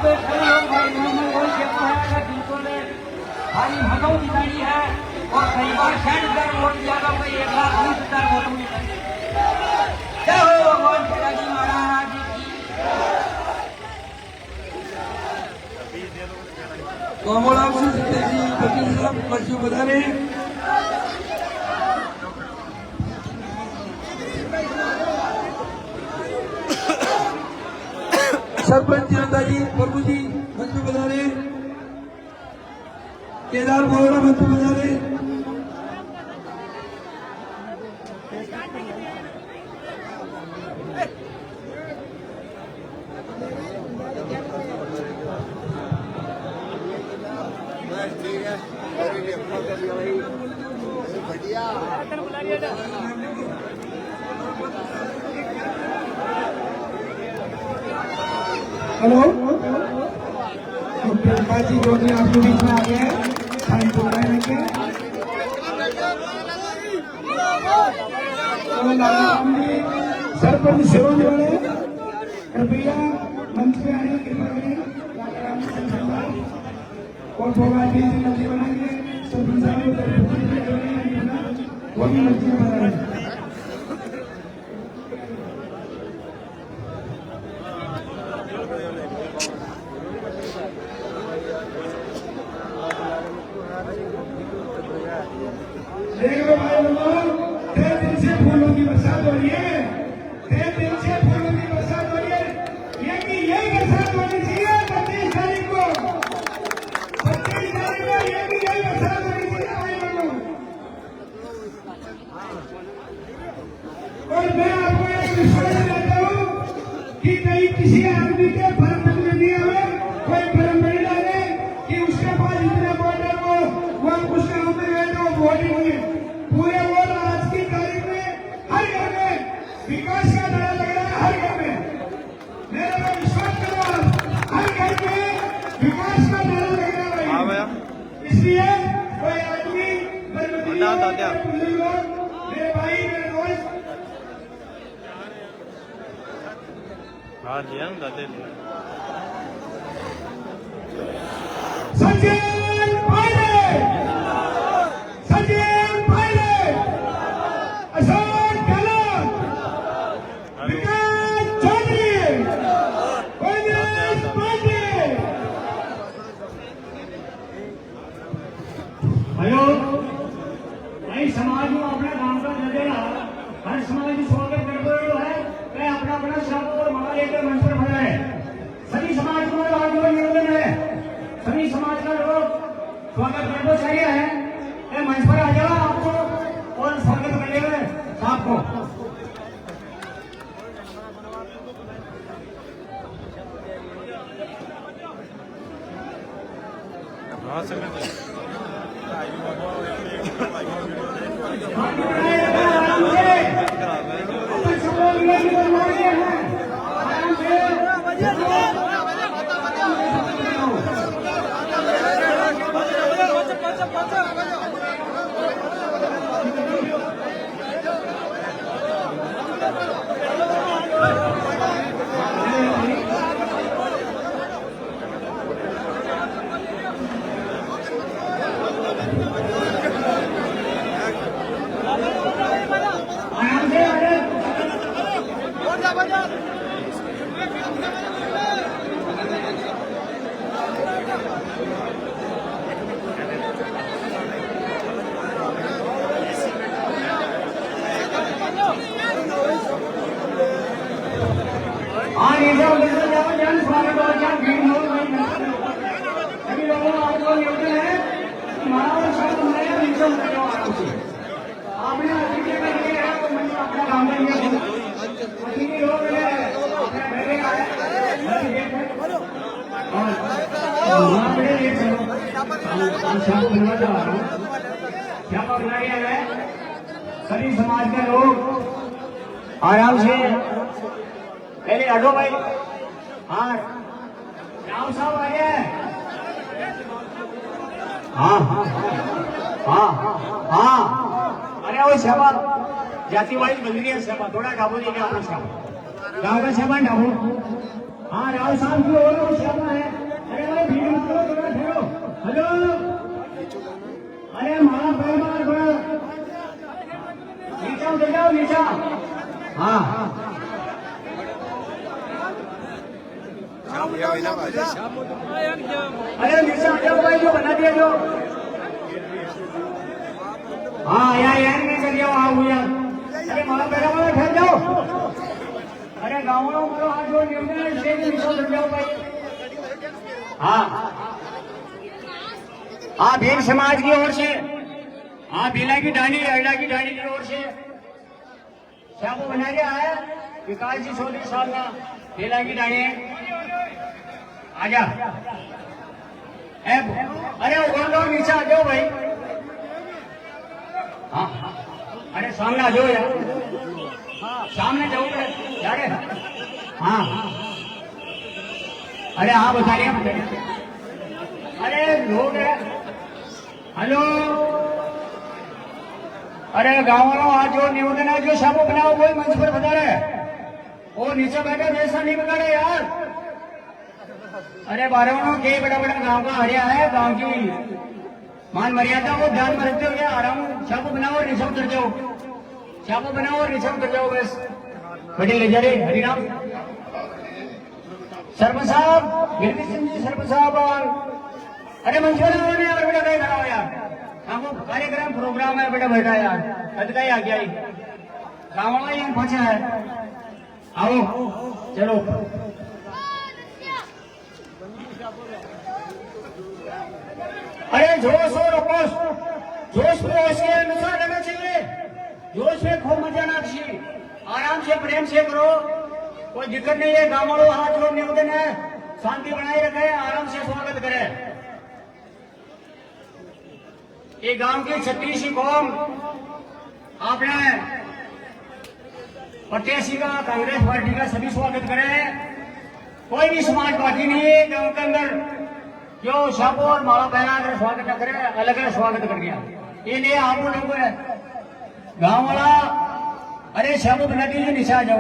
पे कई लोग भाई मोहम्मद वही कहता है अगर जिनको ने भाई भगव दिखाई है और कई बार 60,000 वोट दिया था भाई 1,20,000 वोटों में जय हो भगवान पिताजी महाराज की। कोमला जी पच्चीस पशु बधाने सरपंच जी प्रभु जी मंच बजा रहे, केदार बोरा मंच बजा रहे, हेलो प्रकाश जी जो भी आपके बीच में आ गए हैं साइन बोलने के सरपंच सेवा वाले कृपया मंच पे आने की कृपा करें और भगवान जी मंच बनाएंगे वो भी मंच बनाएंगे। देख लो भाई लोगों 3 दिन से फूलों की बरसात हो रही है, 3 दिन से फूलों की बरसात हो रही है, ये कि यही बरसात होनी चाहिए 25 तारीख को, 25 तारीख को ये कि यही बरसात होनी चाहिए भाई लोगों। और मैं आपको एक विश्वास देता हूँ कि कहीं किसी आदमी के भ्रम में नहीं आवे, कोई भ्रम नहीं डाले कि उसके पास इतने वोट है वो कुछ काम में गए तो वोट ही नहीं। पूरे वोट आज की तारीख में हर घर में विकास का नारा लग रहा है, हर घर में मेरे को विश्वास करो हर घर में विकास का नारा लग रहा है। इसलिए कोई आदमी मेरे भाई मेरे दोस्त सचिन पायलट अशोक गहलोत विकास चौधरी कांग्रेस पार्टी। भाइयों भाई समाज में अपने काम का नजर हर समाज की स्वागत करते हुए है मैं अपना अपना शब्द और माला लेकर मंच पर खड़ा है। सभी समाज को आज निवेदन है, सभी समाज का लोग स्वागत करना चाहिए है मंच पर आ जाओ आपको और स्वागत करने हुए आपको। स्वागत और क्या भीड़ हो सभी लोगों को आपको निवेदन है कि हमारा शब्द हमारे नीचे आराम से आपने अतिथि के लिए है तो मैं अपना काम करेंगे अतिथि लोग मेरे आए क्या पकड़ा गया है। सभी समाज के लोग आराम से पहले हटो भाई। हाँ राम साहब आ गए। हाँ हाँ हाँ हाँ अरे वो सेवा जाति वाइज बन रही है सेवा थोड़ा ढाबो नहीं क्या अपना सेवा ढाबो सेवा ढाबो हाँ राव साहब की ओर और श्यामा है। अरे भाई भीड़ मत करो, थोड़ा ठहरो। हेलो, अरे मारा मार थोड़ा नीचा उतर जाओ, नीचा। हाँ अरे नीचे आ जाओ भाई, जो बना दिया जो। हाँ यार नहीं कर जाओ, हाँ भैया। अरे मारा पैरा वाला ठहर जाओ। अरे गाँव वालों को हाथ जोड़ नीचे नीचे उतर जाओ भाई। हाँ हाँ भील समाज की ओर से, हाँ भीला की डांडी अड्डा की डांडी की ओर से क्या वो बना गया है विकास जी चौधरी साहब का भीला की डांडी। आजा अरे वो नीचे आ जाओ भाई। हाँ अरे सामने आ जाओ यार, सामने जाओ यार। हाँ अरे हाँ बताइए अरे लोग है। हेलो, अरे गाँव वालों आज जो निवेदन है जो शाबो बनाओ वही मंच पर बता रहे। वो नीचे बैठे वैसा नहीं बिगाड़े यार। अरे बारहवानों के बड़ा बड़ा गांव का हरिया है, गांव की मान मर्यादा को ध्यान में रखते हुए आराम शाबो बनाओ और नीचे उतर जाओ। शाबो बनाओ और नीचे उतर जाओ बस। बड़ी ले जा रहे हरिराम सरपंच साहब, गिरवी सिंह जी सरपंच साहब। और अरे मंच पर यार बेटा कहीं खड़ा हो यार, हमको कार्यक्रम प्रोग्राम है बेटा बैठा यार। कद का ही आ गया गाँव वाला यहाँ पहुंचा है। आओ चलो। अरे जोश और अपोश, जोश में होश के अनुसार रहना चाहिए। जोश में खूब मजा ना चाहिए, आराम से प्रेम से करो, कोई दिक्कत नहीं है। गाँव वालों हाथ जोड़ निवेदन है, शांति बनाए रखे, आराम से स्वागत करें। ये गांव की 36 कौम आपने प्रत्याशी का, कांग्रेस पार्टी का सभी स्वागत करें। कोई भी समाज पार्टी नहीं है गांव के अंदर जो शाबो और माला पहना कर स्वागत न करे, अलग अलग स्वागत कर दिया। ये लिए आप लोग है गांव वाला। अरे शाबो बना दीजिए, नीचे आ जाओ।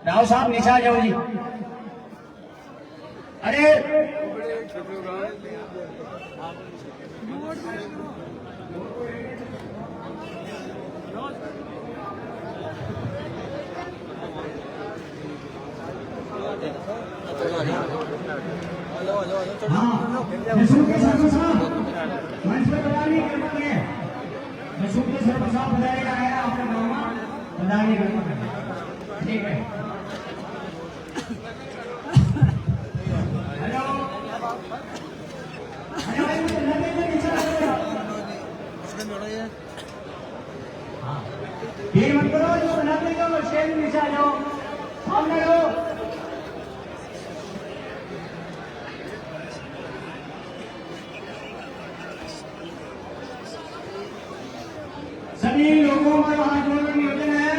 राव साहब नीचे आ जाओ जी। अरे ठीक है। हेलो, भीड़ मत करो, जो बना देगा स्टेज में नीचे आ जाओ, सामने रहो। सभी लोगों का हाथ जोड़कर निवेदन है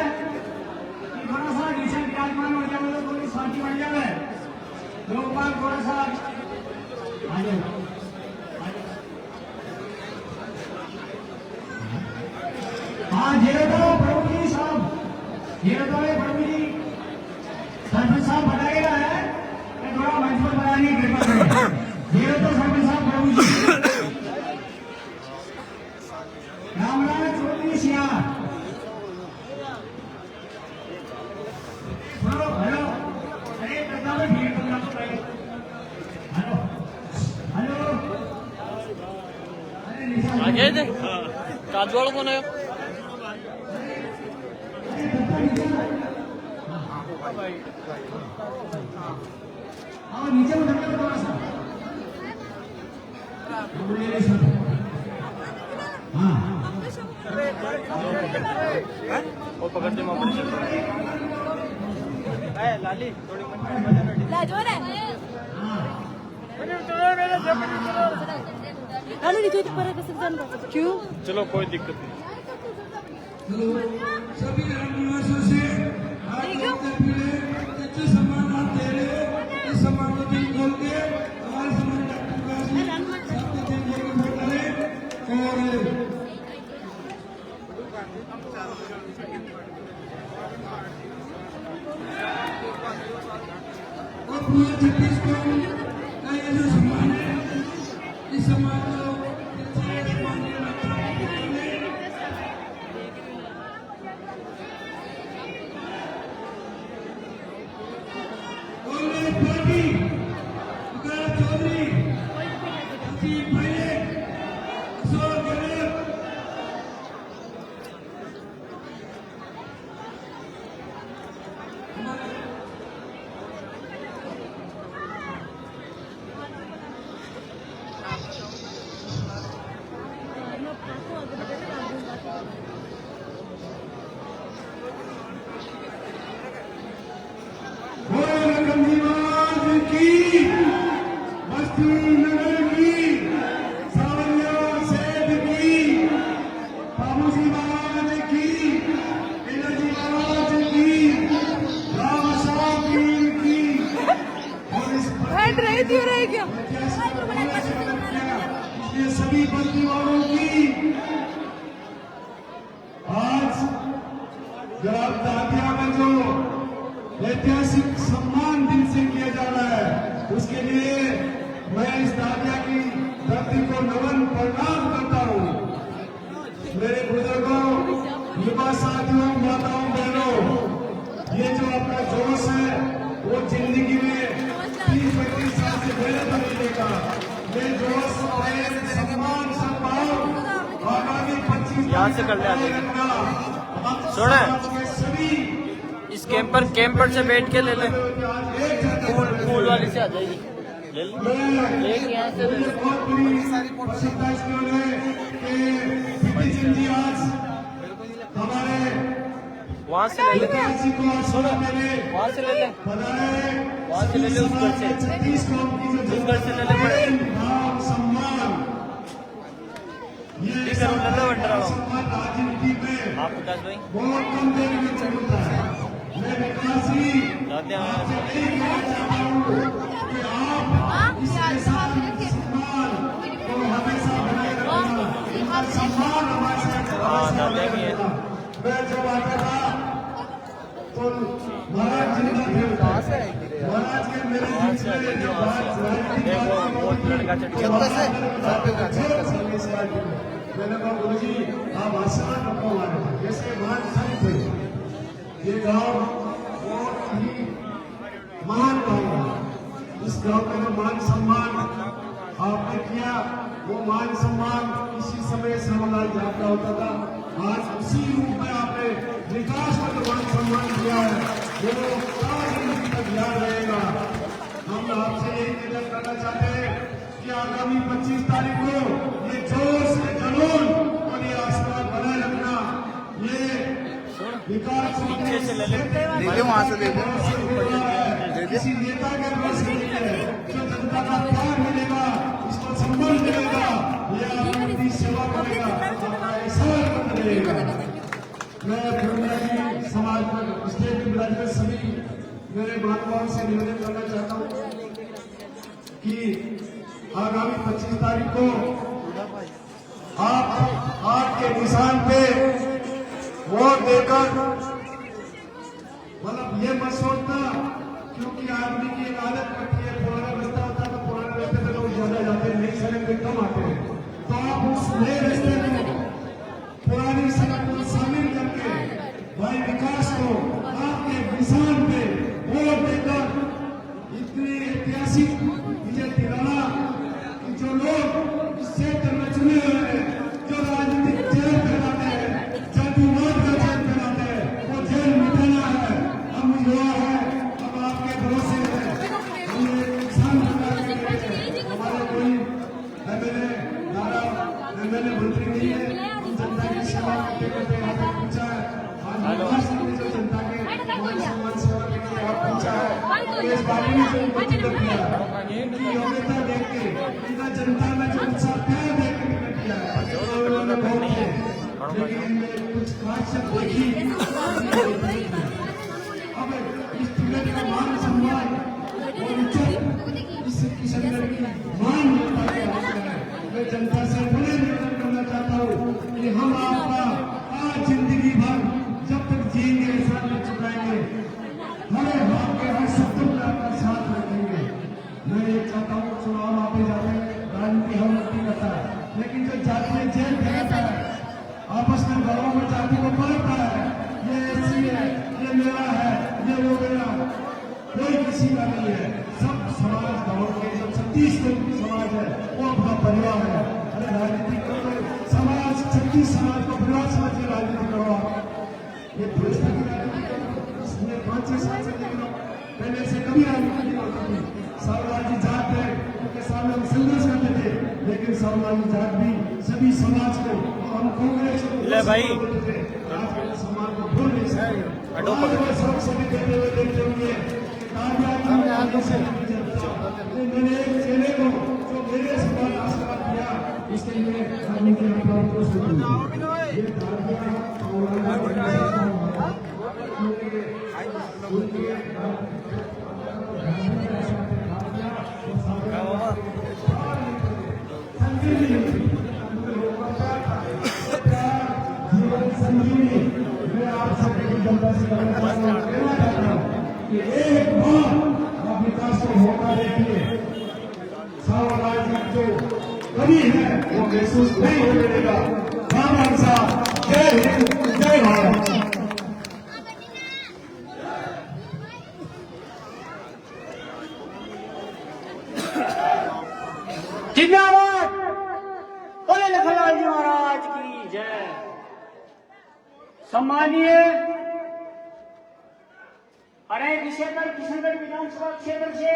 कि थोड़ा सा नीचे विराजमान हो जाए, तो थोड़ी शांति बढ़ जाए। लोग बाग थोड़ा सा आ जाओ। हाँ जेरो तो प्रभु जी साहब, जेरो तो प्रभु जी सरपंच साहब बताएगा है कि थोड़ा मंच पर बनाने की कृपा करें। जेरो तो सरपंच साहब प्रभु जी रामलाल चौधरी सियार। हेलो, अरे प्रताप भीड़ पकड़ा तो भाई। हेलो हेलो, अरे आगे दे काजवाड़ कौन है? आओ नीचे उतर जाओ थोड़ा सा। हाँ वो पकड़ दे मामा लाली थोड़ी क्यों? चलो कोई दिक्कत नहीं। सभी निवासियों से हाथ जोड़कर मिले, सच्चे सम्मान आप दे रहे, इस सम्मान को दिल खोल के हमारे समाज डॉक्टर सबको दिल लेके वोट करें। और और पूरे छत्तीसगढ़ का ये जो सम्मान है, इस सम्मान को कांग्रेस पार्टी तुकाराम चौधरी, अजीत भाई, अशोक गहलोत, की बस्ती नगर की सावरिया सेठ की बाबूजी महाराज की एनर्जी महाराज की राम साहब की और इस हट रही थी रह गया इसलिए सभी बस्ती वालों की आज जब दादिया में जो ऐतिहासिक सम्मान दिन से किया जा रहा है, उसके लिए मैं इस दादिया की धरती को नमन प्रणाम करता हूँ। मेरे बुजुर्गों, युवा साथियों, माताओं, बहनों, ये जो अपना जोश है वो जिंदगी में 30-35 साल से मेरे तक मिलेगा। ये जोश, प्रेम, सम्मान, सद्भाव आगामी 25 यहाँ से कर ले आगे। सुने। सभी इस कैंपर से बैठ के ले ले। फूल वाली से आ जाएगी। ले ले। एक यहाँ से ले ले। बहुत बड़ी प्रसन्नता इसलिए है कि पीटी सिंह जी आज हमारे वहाँ से ले ले। विकास जी को सुना मेरे वहाँ से ले ले। बताए वहाँ से ले ले उस घर से। छत्तीसगढ़ की जो उस घर से ले ले बड़े। भाव सम्मान, ये ठीक है, ले लो बंटरा। सम्मान राजनीति में आप विकास भाई बहुत कम देने की जरूरत है। मैं विकास जी लाते हैं। आपसे यही कहना चाहता हूँ कि आप इसके साथ सम्मान को हमेशा बनाए रखना। इनका सम्मान हमारे साथ हाँ, लाते भी है। मैं जब आता था तो महाराज जिंदा थे। महाराज के मेरे बीच में जो बात देखो बहुत लड़का चढ़ गया। मैंने कहा गुरु जी आप आसान रखो हमारे जैसे महान संत थे। ये गांव बहुत ही महान गांव है। इस गांव का जो मान सम्मान आपने किया वो मान सम्मान इसी समय श्रमलाल यात्रा होता था। आज उसी रूप में आपने विकास का जो मान सम्मान किया है वो सारी जिंदगी तक याद रहेगा। हम आपसे यही निवेदन करना चाहते हैं कि आगामी 25 तारीख को ये जोश, ये जुनून और ये आस्था बनाए रखना। ये विकास पीछे से ले ले। वहाँ से ले किसी नेता के पास नहीं है। जो जनता का प्यार मिलेगा, इसको सम्मान मिलेगा, ये आपकी सेवा करेगा, आपका एहसान करेगा। मैं ब्रह्मचारी समाज पर स्टेट में विराजमान सभी मेरे महानुभावों से निवेदन करना चाहता हूँ कि आगामी 25 तारीख को आप के निशान पे वोट देकर मतलब ये मत सोचना क्योंकि आदमी की एक आदत पड़ती है। पुराना रास्ता होता है तो पुराने रास्ते पे लोग ज्यादा जाते हैं, नई सड़क पे कम आते हैं। तो आप उस नए रास्ते में पुरानी सड़क को शामिल करके भाई विकास को आपके निशान पे वोट देकर इतनी ऐतिहासिक विजय दिलाना कि जो लोग इस क्षेत्र में चुने हुए हैं, जो राजनीतिक जेल फैलाते हैं, जातिवाद का जेल फैलाते हैं, वो जेल मिटाना है। हम युवा है, हम आपके भरोसे हैं। हम एक इंसान हमारे कोई एमएलए मंत्री नहीं है। हम जनता की सेवा करते करते यहाँ तक पहुंचा है। आज विकास ने जो जनता के मान सम्मान सेवा के लिए आप पहुंचा है, तो इस बारे में जो टिकट किया इनकी योग्यता देख के, इनका जनता में जो उत्साह प्यार देख के टिकट किया है। उन्होंने बहुत किए, लेकिन इनमें कुछ खासियत देखी। अब इस टिकट का मान सम्मान और इज्जत इस किशनगढ़ की मान मिलता है। मैं जनता से बड़े निवेदन करना चाहता हूँ कि हम आपका आज जिंदगी भर जब तक जिएंगे ऐसा नहीं चुकाएंगे। हमें आपके हर शब्दों में आपका साथ कभी राजनीति नहीं होती थी। साम्राज्य जात है उनके सामने हम संघर्ष करते थे, लेकिन साम्राज्य जात भी सभी समाज को हम कांग्रेस को ले भाई। समाज को भूल नहीं सकते। सब सभी देते हुए देखते होंगे मैंने एक चेले को जो मेरे समाज आशीर्वाद दिया, इसके लिए हम उनके अपराध को ये संजीवनी मैं आप सबकी जनता से कहना चाहता हूँ कि एक बार आप विकास को मौका देखिए। साम्राज्य जो कमी है वो महसूस नहीं होने देगा। राम साहब, जय हिंद, जय भारत। जिंदाबाद, बोले लखनलाल जी महाराज की जय। सम्मानीय अरे विशेषकर किशनगढ़ विधानसभा क्षेत्र से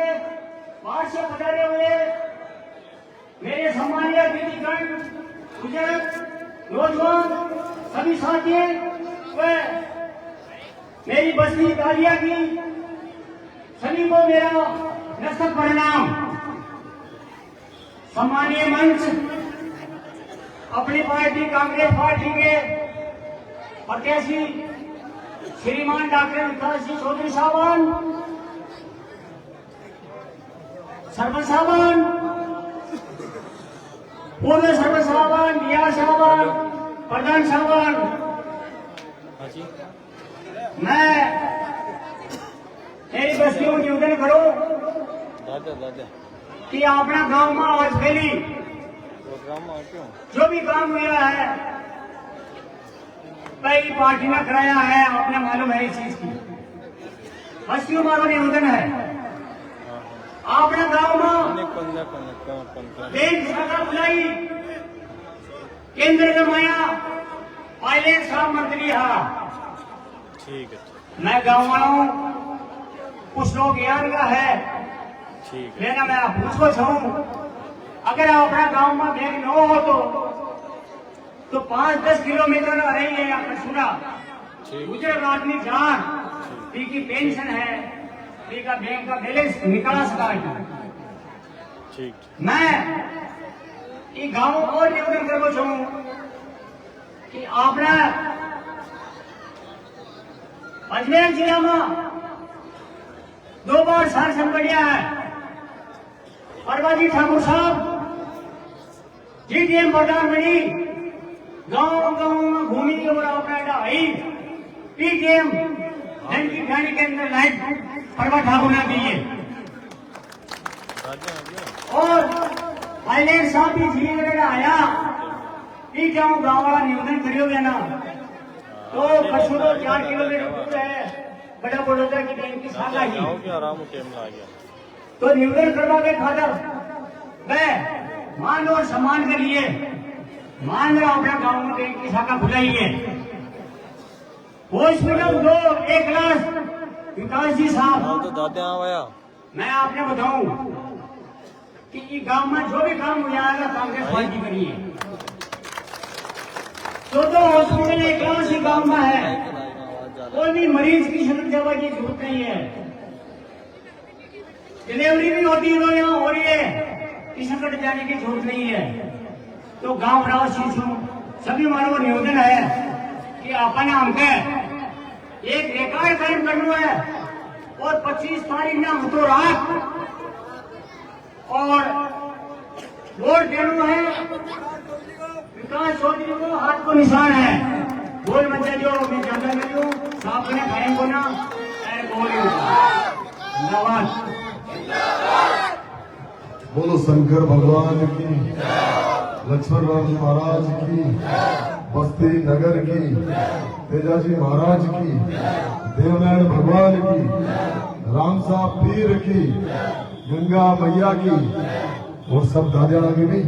बाहर से पधारे हुए मेरे सम्मानीय अतिथिगण, बुजुर्ग, नौजवान सभी साथी व मेरी बस्ती दादिया की सभी को मेरा नस्तक प्रणाम। सम्मानीय मंच, अपनी पार्टी कांग्रेस पार्टी के प्रत्याशी श्रीमान डॉक्टर विकास जी चौधरी साहबान, सरपंच साहबान, पूर्व सरपंच साहबान, बिहार साहबान, प्रधान साहबान, मैं मेरी बस्तियों की निवेदन करो कि अपना गांव में आज पहली जो भी काम हुआ है पहली पार्टी ने कराया है, आपने मालूम है इस चीज की। बस्तियों मारो निवेदन है अपने गांव में बैंक शाखा बुलाई, केंद्र जमाया, पायलट साहब मंत्री ठीक है। मैं गांव वालों कुछ लोग ज्ञान का है लेना मैं पूछो चाहूँ, अगर अपना गांव में बैंक न हो तो 5-10 किलोमीटर रही है आपने सुना गुजर आदमी जान पी की पेंशन है, पी का बैंक का बैलेंस निकाला सका। मैं ये गांव और निवेदन करना चाहूँ कि आपने अजमेर जिला में 2 बार शासन बढ़िया है। परवाजी ठाकुर साहब जीटीएम प्रधान बनी, गांव गांव में घूमी के बड़ा अपना आई पीटीएम धन की खाने के अंदर लाइट परवा ठाकुर ने दी है। और पायलट साहब भी जी वगैरह आया पीटीएम गांव वाला निवेदन करियोगे ना तो कसूरो 4 किलोमीटर दूर है बड़ा बड़ौदा की बैंक की शाखा ही, तो निवेदन करवा के खातर मैं मान और सम्मान के लिए मान रहा अपना गांव में बैंक की शाखा खुलाई है। हॉस्पिटल 2 1 लाख विकास जी साहब, मैं आपने बताऊं कि ये गांव में जो भी काम हो जाएगा कांग्रेस पार्टी करी है। 14 हॉस्पिटल 1 लाख से गांव में है, कोई भी मरीज की शरण जगह की जरूरत नहीं है, डिलीवरी भी होती है यहाँ हो रही है, किशनगढ़ जाने की जरूरत नहीं है। तो गांव राव शिशु सभी मानव निवेदन है कि अपना हमके एक रिकॉर्ड कायम करना है और 25 तारीख में हम तो रात और वोट देना है विकास चौधरी को, हाथ को निशान है बोल बच्चा जो मैं ज्यादा नहीं हूँ साहब ने खाएं को ना बोलियो धन्यवाद। बोलो शंकर भगवान की, लक्ष्मण राम जी महाराज की, बस्ती नगर की, तेजाजी महाराज की, देवनारायण भगवान की, राम साहब पीर की, गंगा मैया की और सब दादियाना की नहीं।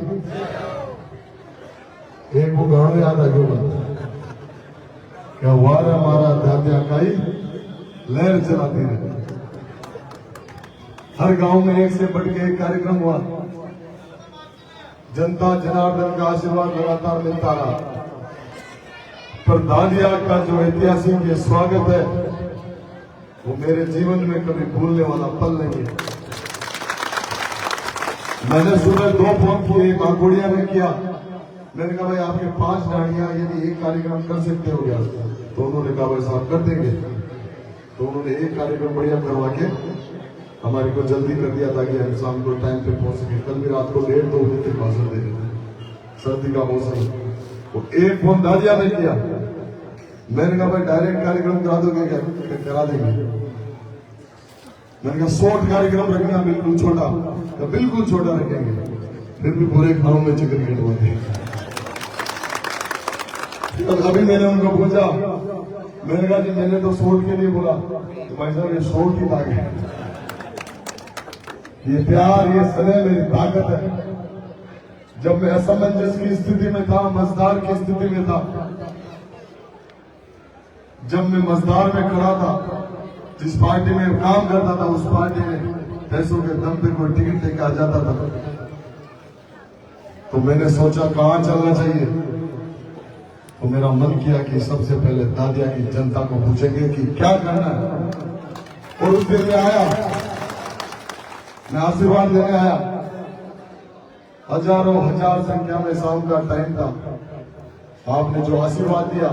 एक वो गाँव याद आ गया क्या वार हमारा दादिया काई लहर चलाती रहे। हर गांव में एक से बढ़ के एक कार्यक्रम हुआ। जनता जनार्दन का आशीर्वाद लगातार मिलता रहा, पर दादिया का जो ऐतिहासिक ये स्वागत है वो मेरे जीवन में कभी भूलने वाला पल नहीं है। मैंने सुबह 2 फोन किए, एक आगोड़िया में किया। मैंने कहा भाई आपके 5 डाड़ियां यदि एक कार्यक्रम कर सकते हो यार, तो उन्होंने कहा भाई साहब कर देंगे। तो उन्होंने एक कार्यक्रम बढ़िया करवा के हमारे को जल्दी कर दिया ताकि हम शाम को टाइम पे पहुंच सके। कल भी रात को 1:30-2 बजे तक भाषण दे रहे थे, सर्दी का मौसम। वो एक फोन दादिया में किया। मैंने कहा भाई डायरेक्ट कार्यक्रम करा दोगे क्या? करा देंगे। मैंने कहा शॉर्ट कार्यक्रम रखना, बिल्कुल छोटा, तो बिल्कुल छोटा रखेंगे। फिर भी पूरे गांव में चिकन कटवाते। अभी मैंने उनको पूछा, मैंने कहा जी मैंने तो शॉर्ट के लिए बोला, तो भाई साहब ये शॉर्ट की ताकत है, ये प्यार, ये स्नेह मेरी ताकत है। जब मैं असमंजस की स्थिति में था, मजदार की स्थिति में था, जब मैं मजदार में खड़ा था, जिस पार्टी में काम करता था उस पार्टी में पैसों के दम पे कोई टिकट लेकर आ जाता था, तो मैंने सोचा कहां चलना चाहिए। तो मेरा मन किया कि सबसे पहले दादिया की जनता को पूछेंगे कि क्या करना है। और उस दिन में आया, मैं आशीर्वाद लेने आया। हजारों हजार संख्या में शाम का टाइम था। आपने जो आशीर्वाद दिया,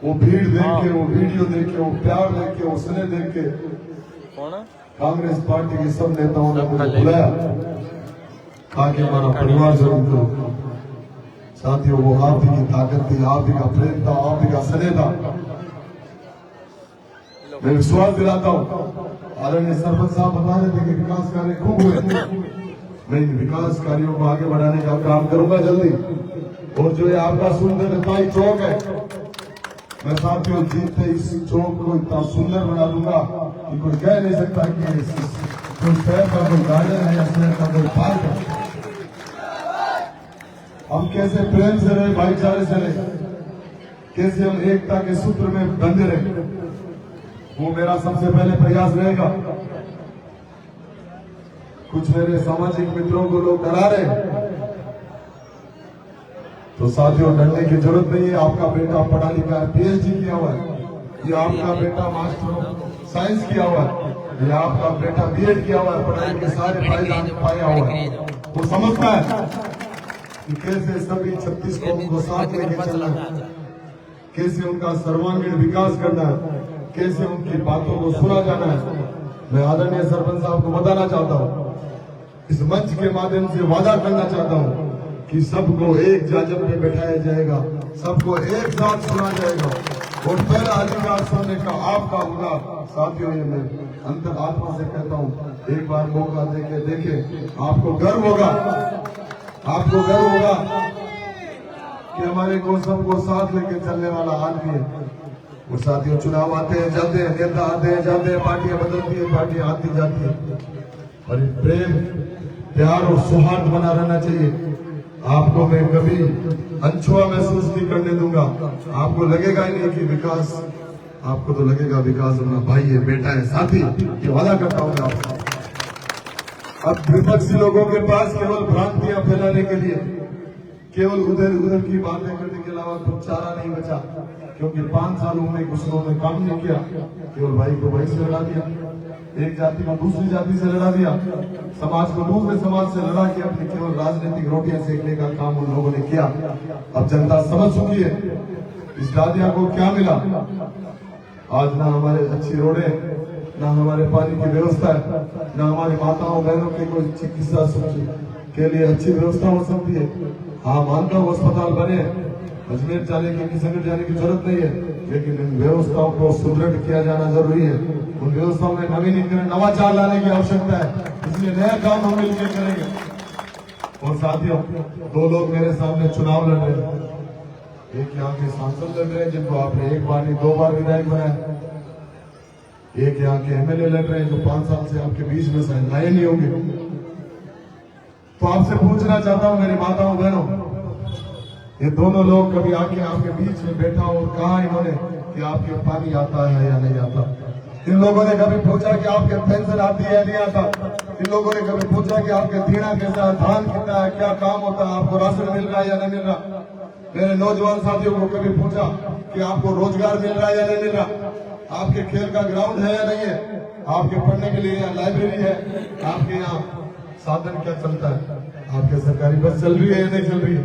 वो भीड़ देख के, वो वीडियो देख के, वो प्यार देख के, वो स्नेह देख के, कांग्रेस पार्टी के सब नेताओं ने मुझे बुलाया, कहा कि हमारा परिवार जरूर करो। साथियों, वो आप ही की ताकत थी, आप ही का प्रेम था, आप ही का स्नेह था। मैं विश्वास दिलाता हूँ, आदरणीय सरपंच साहब बता रहे थे कि विकास कार्य खूब हुए। मैं इन विकास कार्यों को आगे बढ़ाने का काम करूंगा जल्दी। और जो ये आपका सुंदर चौक है, मैं साथियों जीतते इस चौक को इतना सुंदर बना दूंगा कि कोई कह नहीं सकता कि कोई शहर का कोई गार्डन है या शहर का कोई पार्क है। हम कैसे प्रेम से रहे, भाईचारे से रहे, कैसे हम एकता के सूत्र में बंधे रहे, वो मेरा सबसे पहले प्रयास रहेगा। कुछ मेरे सामाजिक मित्रों को लोग डरा रहे, तो साथियों डरने की जरूरत नहीं है। आपका बेटा पढ़ा लिखा है, PhD किया हुआ है, ये आपका बेटा मास्टर ऑफ साइंस किया हुआ है, ये आपका बेटा B.Ed किया हुआ है, पढ़ाई के सारे फायदे पाया हुआ है। वो समझता है कि कैसे सभी 36 कौम को साथ लेके चलना है, कैसे उनका सर्वांगीण विकास करना है, कैसे उनकी बातों को सुना जाना है। मैं आदरणीय सरपंच साहब को बताना चाहता हूँ, इस मंच के माध्यम से वादा करना चाहता हूँ कि सबको एक जाजम पे बैठाया जाएगा, सबको एक साथ सुना जाएगा और पहला अधिकार सुनने का आपका होगा। साथियों, ये मैं अंतर आत्मा से कहता हूँ, एक बार मौका देके देखे, आपको गर्व होगा, आपको गर्व होगा कि हमारे को सबको साथ लेके चलने वाला आदमी है। और साथियों, चुनाव आते हैं जाते हैं, नेता आते हैं जाते हैं, पार्टियां बदलती है, पार्टियां आती जाती है, पर प्रेम, प्यार और सौहार्द बना रहना चाहिए। आपको मैं कभी अनछुआ महसूस नहीं करने दूंगा। आपको लगेगा ही नहीं कि विकास, आपको तो लगेगा विकास अपना भाई है, बेटा है, साथी। ये वादा करता हूँ मैं आपसे। अब विपक्षी लोगों के पास केवल भ्रांतियां फैलाने के लिए, केवल उधर उधर की बातें करने के अलावा कुछ चारा नहीं बचा, क्योंकि 5 सालों में कुछ लोगों ने काम नहीं किया। केवल भाई को भाई से लड़ा दिया, एक जाति को दूसरी जाति से लड़ा दिया, समाज को दूसरे समाज से लड़ा के अपनी केवल राजनीतिक रोटियां सेकने का काम उन लोगों ने किया। अब जनता समझ चुकी है इस दादिया को क्या मिला। आज ना हमारे अच्छी रोडें, ना हमारे पानी की व्यवस्था है, ना हमारी माताओं बहनों के कोई चिकित्सा के लिए अच्छी व्यवस्था हो सकती है। हाँ, मानता हूँ अस्पताल बने, अजमेर जाने की, किशनगढ़ जाने की जरूरत नहीं है, लेकिन इन व्यवस्थाओं को सुदृढ़ किया जाना जरूरी है। उन व्यवस्थाओं में नवीनीकरण, नवाचार लाने की आवश्यकता है, इसलिए नया काम हम मिलकर करेंगे। और साथियों, 2 लोग मेरे सामने चुनाव लड़ रहे हैं। एक यहाँ के सांसद लड़ रहे हैं जिनको आपने 1 बार नहीं 2 बार विधायक बनाया, एक यहाँ के MLA लड़ रहे हैं जो 5 साल से आपके बीच में शायद आए नहीं होंगे। तो आपसे पूछना चाहता हूँ मेरी माताओं बहनों, ये दोनों लोग कभी आके आपके बीच में बैठा और कहा इन्होंने कि आपके पानी आता है या नहीं आता? इन लोगों ने कभी पूछा कि आपके पेंशन आती है नहीं आता? इन लोगों ने कभी पूछा कि आपके दीना कैसा है, धान कितना है, क्या काम होता है, आपको राशन मिल रहा है या नहीं मिल रहा? मेरे नौजवान साथियों को कभी पूछा कि आपको रोजगार मिल रहा है या नहीं मिल रहा? आपके खेल का ग्राउंड है या नहीं है? आपके पढ़ने के लिए यहाँ लाइब्रेरी है? आपके यहाँ साधन क्या चलता है? आपके सरकारी बस चल रही है या नहीं चल रही है?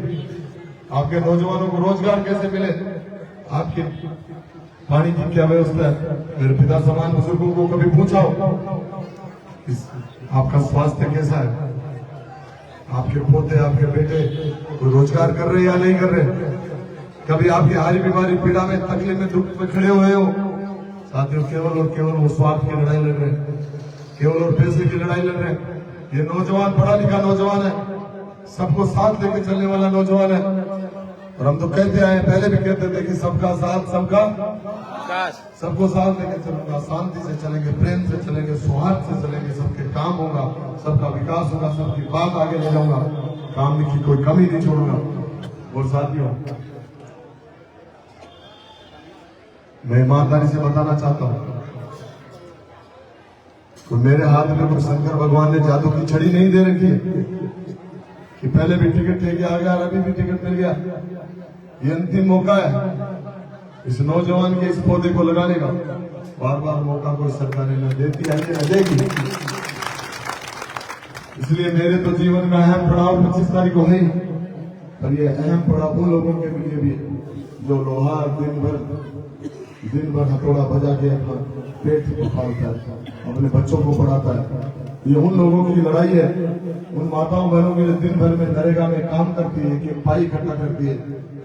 आपके नौजवानों को रोजगार कैसे मिले? आपके पानी की क्या व्यवस्था है? मेरे पिता समान बुजुर्गों को कभी पूछा हो आपका स्वास्थ्य कैसा है? आपके पोते, आपके बेटे कोई रोजगार कर रहे या नहीं कर रहे? कभी आपकी हारी बीमारी, पीड़ा में, तकलीफ में, दुख में खड़े हुए हो? साथियों, केवल और केवल वो स्वार्थ की लड़ाई लड़ रहे हैं, केवल और पैसे की लड़ाई लड़ रहे हैं। ये नौजवान पढ़ा लिखा नौजवान है, सबको साथ लेकर चलने वाला नौजवान है। और हम तो कहते आए, पहले भी कहते थे कि सबका साथ सबका सबको साथ लेकर चलूंगा, शांति से चलेंगे, प्रेम से चलेंगे, सौहार्द से चलेंगे, सबके काम होगा, सबका विकास होगा, सबकी बात आगे ले जाऊंगा, काम की कोई कमी नहीं छोड़ूंगा। और साथियों, मैं ईमानदारी से बताना चाहता हूं, तो मेरे हाथ में कुछ शंकर भगवान ने जादू की छड़ी नहीं दे रखी है कि पहले भी टिकट लेके आ गया और अभी भी टिकट मिल गया। ये अंतिम मौका है इस नौजवान के इस पौधे को लगाने का। बार बार मौका कोई सरकार न देती है न देगी। इसलिए मेरे तो जीवन का अहम पड़ाव 25 तारीख को है, पर ये अहम पड़ाव उन लोगों के लिए भी जो लोहा दिन भर हथौड़ा बजा के अपना पेट पालता है, अपने बच्चों को पढ़ाता है। ये उन लोगों की लड़ाई है, उन माताओं बहनों के लिए दिन भर में नरेगा में काम करती है, कि पाई इकट्ठा करती है।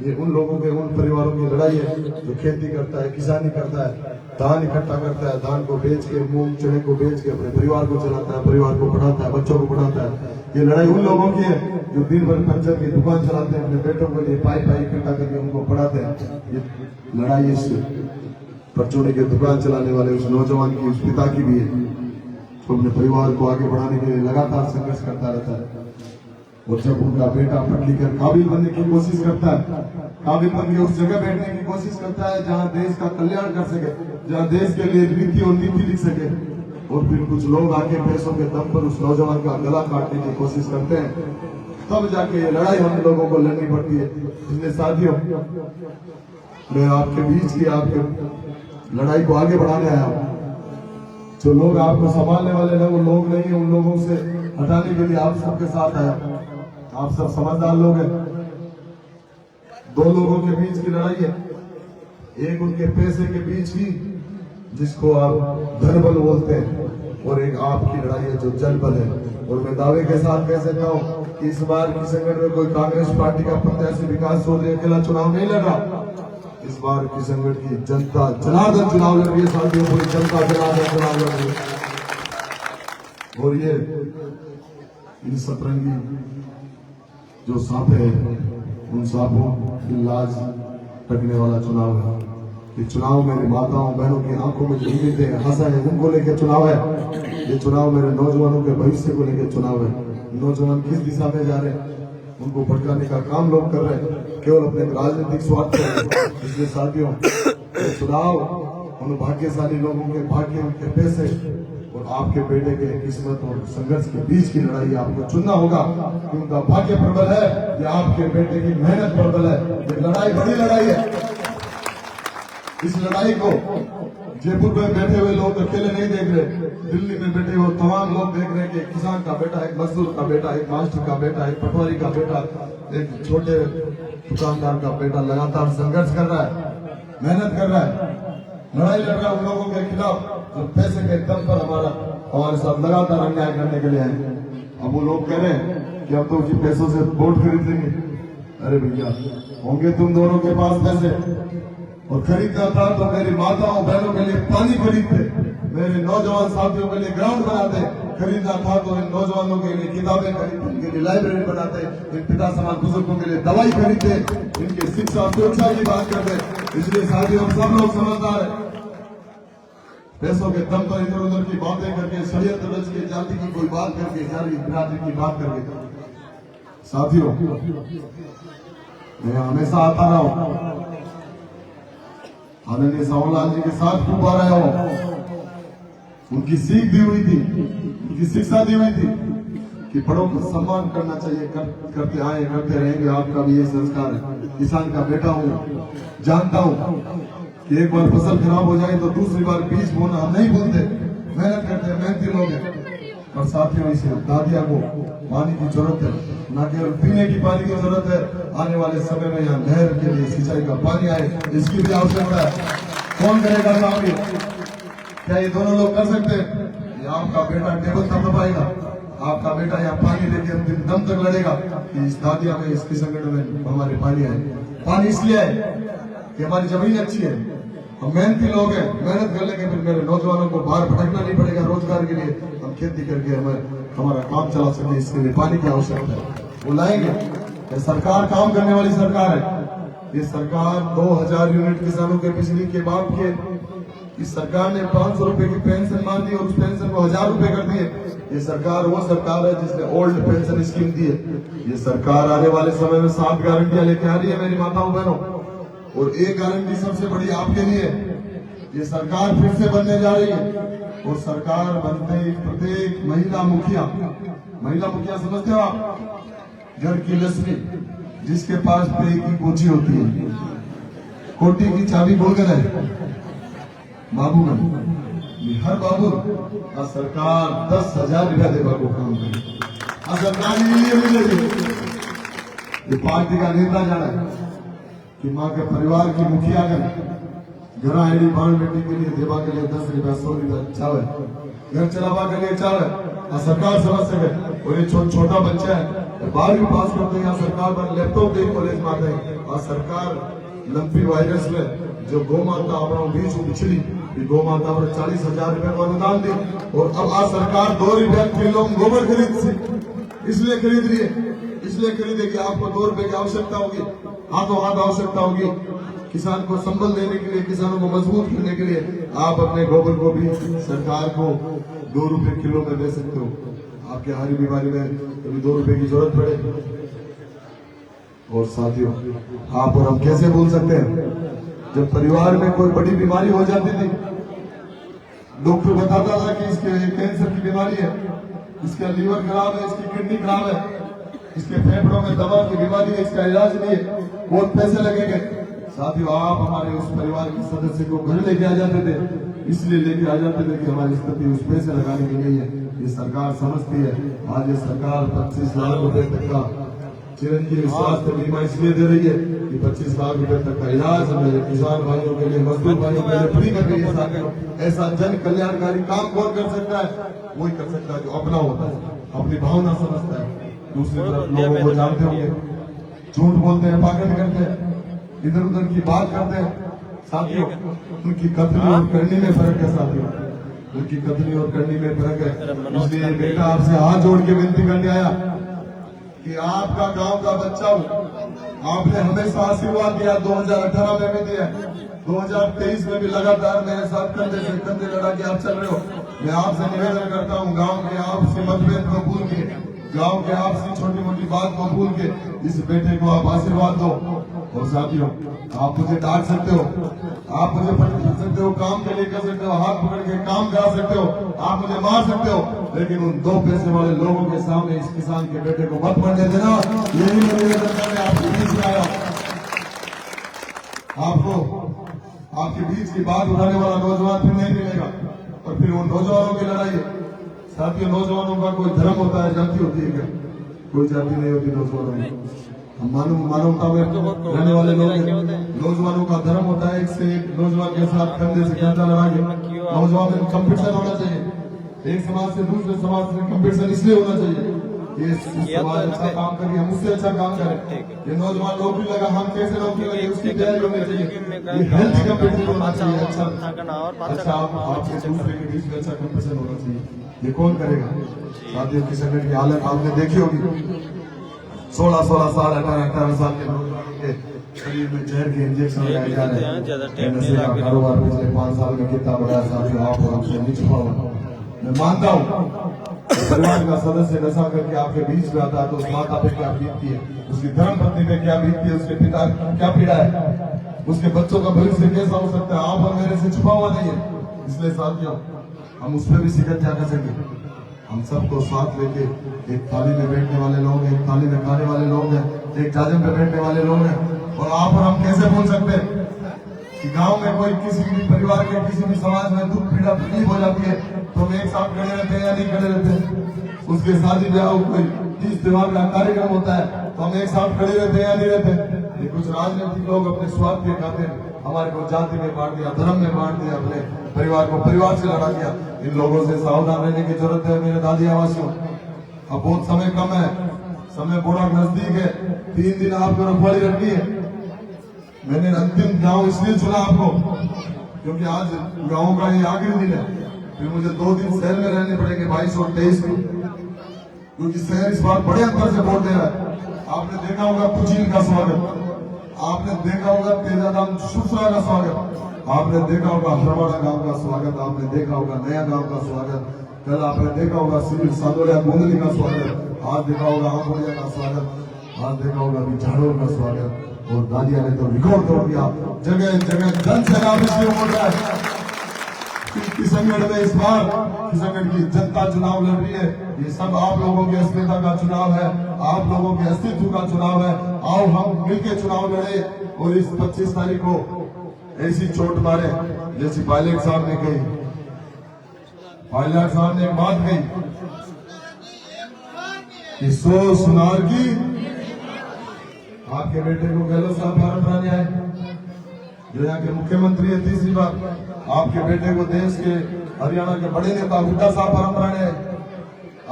ये उन लोगों के, उन परिवारों की लड़ाई है जो खेती करता है, किसानी करता है, धान इकट्ठा करता है, धान को बेच के, मूंग चने को बेच के अपने परिवार को चलाता है, परिवार को पढ़ाता है, बच्चों को पढ़ाता है। ये लड़ाई उन लोगों की है जो दिन भर पंचर की दुकान चलाते हैं, अपने बेटों के लिए पाई इकट्ठा करके उनको पढ़ाते हैं। ये लड़ाई इस परचूने की दुकान चलाने वाले उस नौजवान की, उस पिता की भी है जो अपने परिवार को आगे बढ़ाने के लिए लगातार संघर्ष करता रहता है। और जब उनका बेटा पढ़ लिख कर काबिल बनने की कोशिश करता है, काबिल बन के उस जगह बैठने की कोशिश करता है जहां देश का कल्याण कर सके, जहां देश के लिए नीति और नीति लिख सके, और फिर कुछ लोग आके पैसों के दम पर उस नौजवान का गला काटने की कोशिश करते हैं, तब जाके ये लड़ाई हम लोगों को लड़नी पड़ती है। इसलिए साथियों, मैं आपके बीच की आपके लड़ाई को आगे बढ़ाने आया हूं। जो लोग आपको संभालने वाले हैं वो लोग नहीं है, उन लोगों से हटाने के लिए आप सबके साथ आया। आप सब समझदार लोग हैं। दो लोगों के बीच की लड़ाई है, एक उनके पैसे के बीच की जिसको आप धन बल बोलते हैं, और एक आपकी लड़ाई है जो जन बल है। और मैं दावे के साथ कह सकता हूं कि इस बार किशनगढ़ में कोई कांग्रेस पार्टी का प्रत्याशी विकास चौधरी अकेला चुनाव नहीं लड़ रहा। इस बार किशनगढ़ की जनता जनार्दन चुनाव लड़ रही है साथियों, पूरी जनता जनार्दन चुनाव लड़ रही है। और ये इन सतरंगी जो सांपे हैं, उन सांपों की लाज रखने वाला चुनाव है। ये चुनाव मेरी माताओं बहनों की आंखों में जो उम्मीदें आशा है उनको लेकर चुनाव है। ये चुनाव मेरे नौजवानों के भविष्य को लेकर चुनाव है। नौजवान किस दिशा में जा रहे हैं उनको भटकाने का काम लोग कर रहे हैं, केवल अपने राजनीतिक स्वार्थ कर। इसलिए साथियों, चुनाव उन भाग्यशाली लोगों के भाग्य, उनके पैसे और आपके बेटे के किस्मत और संघर्ष के बीच की लड़ाई आपको चुनना होगा। उनका भाग्य प्रबल है या आपके बेटे की मेहनत प्रबल है। ये लड़ाई बड़ी लड़ाई है। इस लड़ाई को जयपुर में बैठे हुए लोग अकेले नहीं देख रहे, दिल्ली में बैठे हुए तमाम लोग देख रहे हैं कि एक किसान का बेटा, एक मजदूर का बेटा, एक मास्टर का बेटा, एक पटवारी का बेटा, एक छोटे दुकानदार का बेटा लगातार संघर्ष कर रहा है, मेहनत कर रहा है, लड़ाई लड़ रहा है उन लोगों के खिलाफ जो पैसे के दम पर हमारे साथ लगातार अन्याय करने के लिए आए। अब वो लोग कह रहे हैं कि अब तो उसी पैसों से वोट खरीद लेंगे। अरे भैया, होंगे तुम दोनों के पास पैसे और खरीदना था तो मेरी माताओं बहनों के लिए पानी खरीदते, मेरे नौजवान साथियों के लिए ग्राउंड बनाते, खरीदना था तो इन नौजवानों के लिए किताबें खरीदते, इनके लिए लाइब्रेरी बनाते, इन पिता समान बुजुर्गों के लिए दवाई खरीदते, इनके शिक्षा सुरक्षा की बात करते। इसलिए साथियों, हम सब लोग समझदार हैं। पैसों के दम पर इधर उधर की बातें करके, षड्यंत्र रच के, जाति की कोई बात करके, जाति बिरादरी की बात करके, साथियों मैं हमेशा आता रहा हूं, आदरणीय सावलाल जी के साथ खूब आ रहा हूं। उनकी सीख दी हुई थी, उनकी शिक्षा दी हुई थी कि बड़ों को सम्मान करना चाहिए, करते आए करते रहेंगे। आपका भी ये संस्कार है। किसान का बेटा हूँ, जानता हूँ कि एक बार फसल खराब हो जाए तो दूसरी बार बीज बोना हम नहीं भूलते, मेहनत करते हैं, मेहनती लोग हैं। और साथियों, इसे दादिया को पानी की जरूरत है, न केवल पीने की पानी की जरूरत है, आने वाले समय में यहाँ नहर के लिए सिंचाई का पानी आए, इसकी भी आवश्यकता है। कौन करेगा काम? क्या ये दोनों लोग कर सकते हैं? ये आपका बेटा टेबल तक दबाएगा, आपका बेटा यहाँ पानी लेके दिन दम तक लड़ेगा कि इस दादिया में, इस किशनगढ़ में हमारे पानी आए। पानी इसलिए है कि हमारी जमीन अच्छी है, हम मेहनती लोग हैं, मेहनत कर लेंगे, फिर मेरे नौजवानों को बाहर भटकना नहीं पड़ेगा रोजगार के लिए, हम खेती करके हमारा काम चला सके। इसके लिए पानी की आवश्यकता है, वो लाएंगे। ये सरकार काम करने वाली सरकार है। ये सरकार 2000 यूनिट किसानों के बिजली के बाप के, इस सरकार ने 500 रुपए की पेंशन मान दी और उस पेंशन को 1000 रुपए कर दिए। ये सरकार वो सरकार है जिसने ओल्ड पेंशन स्कीम दी है। ये सरकार आने वाले समय में 7 गारंटियां लेके आ रही है मेरी माताओं बहनों, और एक गारंटी सबसे बड़ी आपके लिए, ये सरकार फिर से बनने जा रही है। और सरकार बनते ही प्रत्येक महिला मुखिया समझते हो आप? घर की लक्ष्मी, जिसके पास पे की कोठी होती है, कोठी की चाबी बोलकर है बाबूगढ़, हर बाबू आ सरकार 10,000 रुपया देगा को काम करे, आ सरकार लिए मिलेगी। ये पार्टी का नेता जाना है कि माँ के परिवार की मुखिया घर आईडी बाण बेटी के लिए देवा के लिए 10 रुपया 100 रुपया चावल, घर चलावा के लिए चावल, सरकार समझ सके। और ये छोटा बच्चा है 12वीं पास करते हैं, सरकार पर लैपटॉप दे कॉलेज में आते हैं, और सरकार लंपी वायरस में जो गौ माता अपना बीच पिछली गौ माता पर 40,000 रुपए का अनुदान दी। और अब आज सरकार 2 रुपया किलो गोबर खरीद सी, इसलिए खरीद रही है, इसलिए खरीदे कि आपको 2 रुपए की आवश्यकता होगी, हाथों हाथ आवश्यकता होगी। किसान को संबल देने के लिए, किसानों को मजबूत करने के लिए आप अपने गोबर को भी सरकार को 2 रुपए किलो में दे सकते हो। आपके हरी बीमारी में कभी 2 रुपए की जरूरत पड़े। और साथियों, आप और हम कैसे भूल सकते हैं जब परिवार में कोई बड़ी बीमारी हो जाती थी, डॉक्टर बताता था कि इसके कैंसर की बीमारी है, इसका लीवर खराब है, इसकी किडनी खराब है, इसके फेफड़ों में दवा की बीमारी है, इसका इलाज नहीं है, बहुत पैसे लगेंगे। साथियों, आप हमारे उस परिवार के सदस्य को घर लेके आ जाते थे, इसलिए लेके आ जाते थे कि हमारी स्थिति उस पैसे लगाने की नहीं है। ये सरकार समझती है। आज ये सरकार 25 लाख रुपए तक का चिरंजीवी स्वास्थ्य बीमा इसलिए दे रही है कि 25 लाख रुपए तक का इलाज मेरे किसान भाइयों के लिए, मजदूर भाइयों के लिए फ्री कर रही है। साथियों, ऐसा जन कल्याणकारी काम कौन कर सकता है? वही कर सकता है जो अपना होता है, अपनी भावना समझता है। दूसरी तरफ लोगों को जानते होंगे, झूठ बोलते हैं, पागल करते हैं, इधर उधर की बात करते हैं। साथियों, उनकी कथनी और करनी में फर्क है। साथियों, उनकी कथनी और करनी में फर्क है। इसलिए बेटा आपसे हाथ जोड़ के विनती करने आया कि आपका गांव का बच्चा हूं, आपने हमेशा आशीर्वाद दिया, 2018 में भी दिया, 2023 में भी लगातार मेरे साथ कंधे से कंधे लड़ा के आप चल रहे हो। मैं आपसे निवेदन करता हूं, गांव के आपसे मतभेद को भूल के, गांव के आपसी छोटी मोटी बात को भूल के इस बेटे को आप आशीर्वाद दो। और साथियों, आप मुझे डांट सकते हो, आप मुझे पकड़ सकते हो, काम के लिए कर सकते हो, हाथ पकड़ के काम करा सकते हो, आप मुझे मार सकते हो, लेकिन उन 2 पैसे वाले लोगों के सामने इस किसान के बेटे को मत बनने देना। यही मैं निवेदन करने आपके बीच में आया। आपको आपके बीच की बात उठाने वाला नौजवान फिर नहीं मिलेगा, और फिर वो नौजवानों की लड़ाई है। साथियों, नौजवानों का कोई धर्म होता है, जाति होती है क्या? कोई जाति नहीं होती नौजवानों में। हम मानवता में रहने वाले लोग हैं। नौजवानों का धर्म होता है एक से एक नौजवान के साथ कंधे से कंधा लड़ा के नौजवान में कंपटीशन होना चाहिए। एक समाज से दूसरे समाज से कंपटीशन इसलिए होना चाहिए ये समाज अच्छा काम करे, हम उससे अच्छा काम करें। ये नौजवान नौकरी लगा, हम कैसे नौकरी लगे उसकी तैयारी होनी चाहिए। ये हेल्थ कंपटीशन होना चाहिए। अच्छा आपके दूसरे के बीच में अच्छा कंपटीशन होना चाहिए। ये कौन करेगा? साथियों, किशनगढ़ की हालत आपने देखी होगी। 16-16 साल 18-18 साल के नौजवानों के शरीर में जहर के इंजेक्शन लगाए जा रहे हैं। नशे का कारोबार पिछले 5 साल में कितना बढ़ा? साथियों, आप और हमसे नहीं छुपा हुआ। मैं मानता हूँ परिवार का सदस्य नशा करके आपके बीच में आता है तो उस माता पे क्या बीतती है, उसकी धर्म पत्नी पे क्या बीतती है, उसके पिता क्या पीड़ा है, उसके बच्चों का भविष्य कैसा हो सकता है? आप और मेरे से छुपा हुआ नहीं है। इसलिए साथियों, हम उस पर भी शिकत क्या कर सकेंगे। हम सबको साथ लेके, एक थाली में बैठने वाले लोग हैं, एक थाली में खाने वाले लोग हैं, एक जाजम पे बैठने वाले लोग हैं। और आप और हम कैसे बोल सकते हैं कि गांव में कोई किसी भी परिवार के, किसी भी समाज में दुख पीड़ा तकलीफ हो जाती है तो हम एक साथ खड़े रहते हैं या नहीं खड़े रहते हैं। उसके शादी ब्याह कोई तीज त्योहार का कार्यक्रम होता है तो हम एक साथ खड़े रहते हैं या नहीं रहते। ये कुछ राजनीतिक लोग अपने स्वार्थ के खातिर हमारे को जाति में बांट दिया, धर्म में बांट दिया, अपने परिवार को परिवार से लड़ा दिया। इन लोगों से सावधान रहने की जरूरत है मेरे दादी आवासियों। अब बहुत समय कम है, समय बड़ा नजदीक है। 3 दिन आपको रखवाली रखनी है। मैंने अंतिम गांव इसलिए चुना आपको क्योंकि आज गांव का ये आखिरी दिन है। फिर मुझे 2 दिन शहर में रहने पड़ेंगे 22 और 23 को, क्योंकि शहर इस बार बड़े अंतर से वोट दे रहा है। आपने देखा होगा पुचील का स्वागत, आपने देखा होगा तेजाधाम सुसरा का स्वागत, आपने देखा होगा हरवाड़ा गांव का स्वागत, आपने देखा होगा नया गांव का स्वागत, कल आपने देखा होगा सिविल सादोलिया गोंदली का स्वागत, आज देखा होगा आंकोड़िया का स्वागत, आज देखा होगा अभी झाड़ोर का स्वागत। और दादिया ने तो रिकॉर्ड तोड़ दिया, जगह जगह जन सैलाब इसलिए हो रहा है। किशनगढ़ में इस बार किशनगढ़ की जनता चुनाव लड़ रही है। ये सब आप लोगों की अस्मिता का चुनाव है, आप लोगों के अस्तित्व का चुनाव है। आओ हम मिलकर चुनाव लड़े और इस 25 तारीख को ऐसी चोट मारे जैसी पायलट साहब ने कही। पायलट साहब ने एक बात कही कि 100 सुनार की आपके बेटे को गहलोत साहब फार्म भराने आए, जो यहाँ के मुख्यमंत्री है 3री बार। आपके बेटे को देश के हरियाणा के बड़े नेता हुड्डा साहब फार्म भराने आए।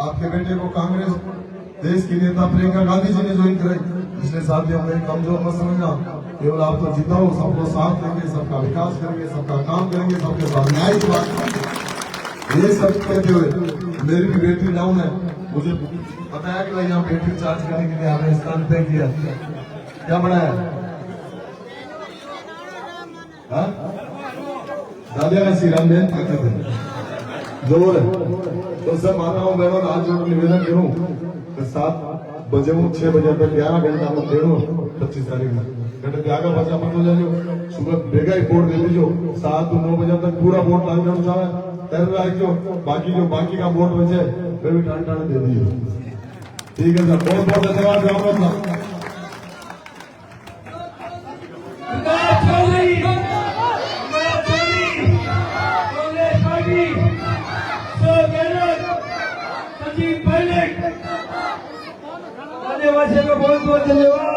आपके बेटे को कांग्रेस देश की नेता प्रियंका गांधी जी ने ज्वाइन कराई। इसलिए साथियों में कमजोर मत समझना, केवल आप तो जिताओ, सबको साथ लेंगे, सबका विकास करेंगे, सबका काम करेंगे, सबके साथ न्याय की बात करेंगे। ये सब कहते हुए मेरी भी बैटरी डाउन है। मुझे पता है कि यहाँ बैटरी चार्ज करने के लिए आपने स्थान तय किया, क्या बनाया दादिया का श्रीराम बहन ताकत है, जोर है। तो सब माताओं बहनों आज जो निवेदन करूं तो 7 बजे 6 बजे तक 11 घंटा में दे दो 25 तारीख में घंटे त्यागा बचा बंद हो जाए। सुबह बेगा ही वोट दे दीजिए, 7 से 9 बजे तक पूरा वोट लाइन में जाए तैर रहा है। क्यों बाकी का वोट बचे वे भी टाण टाण दे दीजिए। ठीक है सर, बहुत बहुत धन्यवाद। राम आदिवासियों को बहुत बहुत धन्यवाद।